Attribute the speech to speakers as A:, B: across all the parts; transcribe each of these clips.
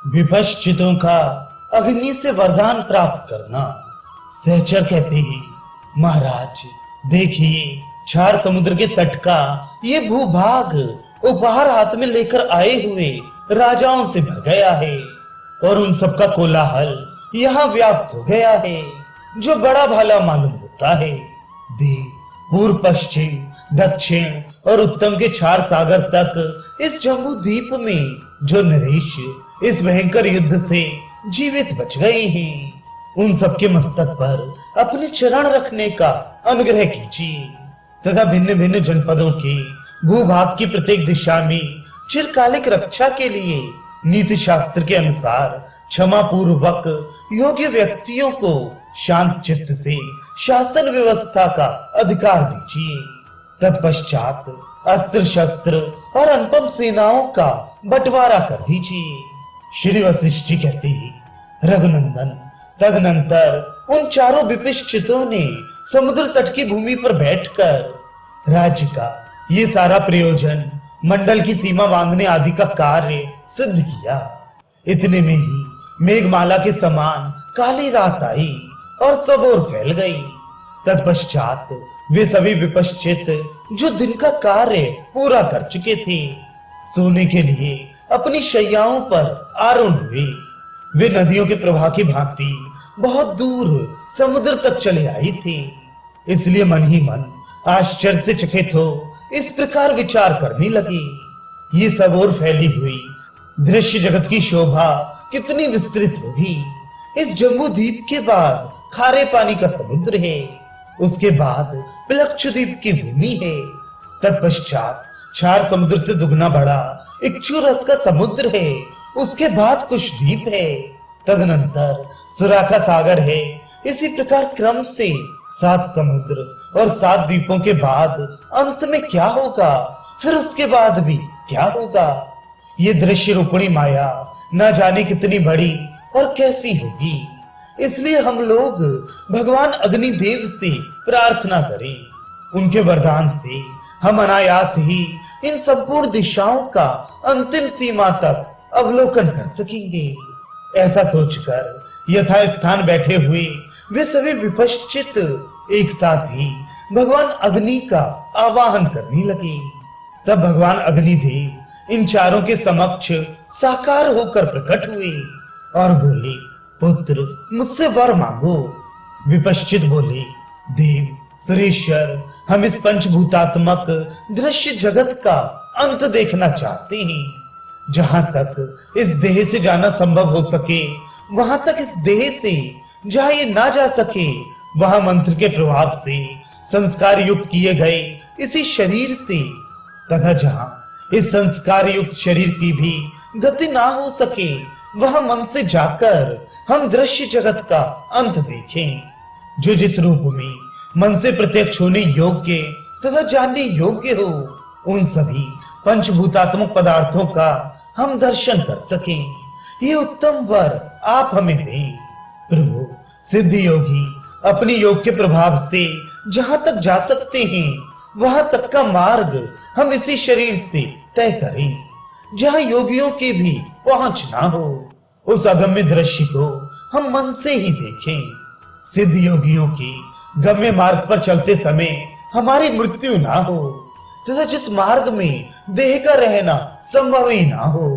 A: विपश्चितों का अग्नि से वरदान प्राप्त करना। सहचर कहते हैं, महाराज देखिए, क्षार समुद्र के तट का ये भूभाग उपहार हाथ में लेकर आए हुए राजाओं से भर गया है और उन सबका कोलाहल यहाँ व्याप्त हो गया है, जो बड़ा भला मालूम होता है। देव पूर्व, पश्चिम, दक्षिण और उत्तम के 4 सागर तक इस जम्बू द्वीप में जो नरेश इस भयंकर युद्ध से जीवित बच गए हैं, उन सबके मस्तक पर अपने चरण रखने का अनुग्रह कीजिए तथा भिन्न भिन्न जनपदों के भूभाग की प्रत्येक दिशा में चिरकालिक रक्षा के लिए नीति शास्त्र के अनुसार क्षमा पूर्वक योग्य व्यक्तियों को शांत चित्त से शासन व्यवस्था का अधिकार दीजिए। तत्पश्चात अस्त्र शस्त्र और अनुपम सेनाओं का बंटवारा कर दीजिए। श्री वशिष्ठ जी कहते हैं, रघुनंदन, तदनंतर उन चारों विपश्चितों ने समुद्र तट की भूमि पर बैठकर राज्य का ये सारा प्रयोजन, मंडल की सीमा बांधने आदि का कार्य सिद्ध किया। इतने में ही मेघमाला के समान काली रात आई और सब ओर फैल गई। तत्पश्चात वे सभी विपश्चित जो दिन का कार्य पूरा कर चुके थे, सोने के लिए अपनी शैयाओं पर आरूढ़ हुए। वे नदियों के प्रवाह की भांति बहुत दूर समुद्र तक चले आई थी। इसलिए मन ही मन आश्चर्य से चकित हो इस प्रकार विचार करने लगी, ये सब ओर फैली हुई दृश्य जगत की शोभा कितनी विस्तृत होगी। इस जम्बू द्वीप के बाद खारे पानी का समुद्र है, उसके बाद पिलक्षद्वीप की भूमि है, तत्पश्चात क्षार समुद्र से दुगना बड़ा इक्षु रस का समुद्र है, उसके बाद कुछ द्वीप है, तदनंतर सुराखा सागर है। इसी प्रकार क्रम से 7 समुद्र और 7 द्वीपों के बाद अंत में क्या होगा, फिर उसके बाद भी क्या होगा, ये दृश्य रूपणी माया न जाने कितनी बड़ी और कैसी होगी। इसलिए हम लोग भगवान अग्निदेव से प्रार्थना करें, उनके वरदान से हम अनायास ही इन संपूर्ण दिशाओं का अंतिम सीमा तक अवलोकन कर सकेंगे। ऐसा सोचकर यथा स्थान बैठे हुए वे सभी विपश्चित एक साथ ही भगवान अग्नि का आवाहन करने लगे। तब भगवान अग्निदेव इन चारों के समक्ष साकार होकर प्रकट हुए और बोले, पुत्र मुझसे वर मांगो। विपश्चित बोले, देव सुरेश्वर, हम इस पंचभूतात्मक दृश्य जगत का अंत देखना चाहते हैं। जहां तक इस देह से जाना संभव हो सके, वहां तक इस देह से, जहां ये ना जा सके, वहां मंत्र के प्रभाव से संस्कार युक्त किए गए इसी शरीर से, तथा जहां इस संस्कार युक्त शरीर की भी गति ना हो सके, वहां मन से जाकर हम दृश्य जगत का अंत देखें। जो जिस रूप में मन से प्रत्यक्ष होने योग्य तथा जानने योग्य हो, उन सभी पंचभूतात्मक पदार्थों का हम दर्शन कर सकें। ये उत्तम वर आप हमें दें। प्रभु, सिद्ध योगी अपनी योग के प्रभाव से जहां तक जा सकते हैं, वहां तक का मार्ग हम इसी शरीर से तय करें, जहां योगियों के भी पहुंच ना हो। उस अगम्य दृश्य को हम मन से ही देखें। सिद्ध योगियों के गम्य मार्ग पर चलते समय हमारी मृत्यु ना हो, तथा जिस मार्ग में देह का रहना संभव ही ना हो,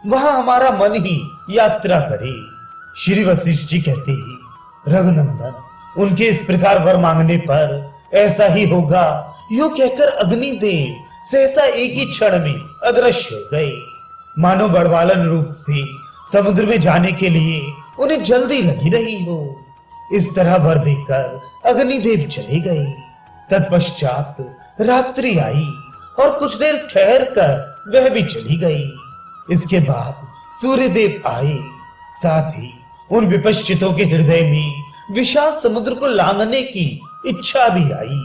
A: वहां हमारा मन ही यात्रा करे। श्री वशिष्ठ जी कहते हैं, रघुनंदन, उनके इस प्रकार वर मांगने पर ऐसा ही होगा। यूं कहकर अग्निदेव सहसा एक ही क्षण में अदृश्य हो गए, मानो बड़वालन रूप से समुद्र में जाने के लिए उन्हें जल्दी लगी रही हो। इस तरह वर देकर अग्निदेव चले गए। तत्पश्चात रात्रि आई और कुछ देर ठहर कर वह भी चली गई। इसके बाद सूर्यदेव आए, साथ ही उन विपश्चितों के हृदय में विशाल समुद्र को लांघने की इच्छा भी आई।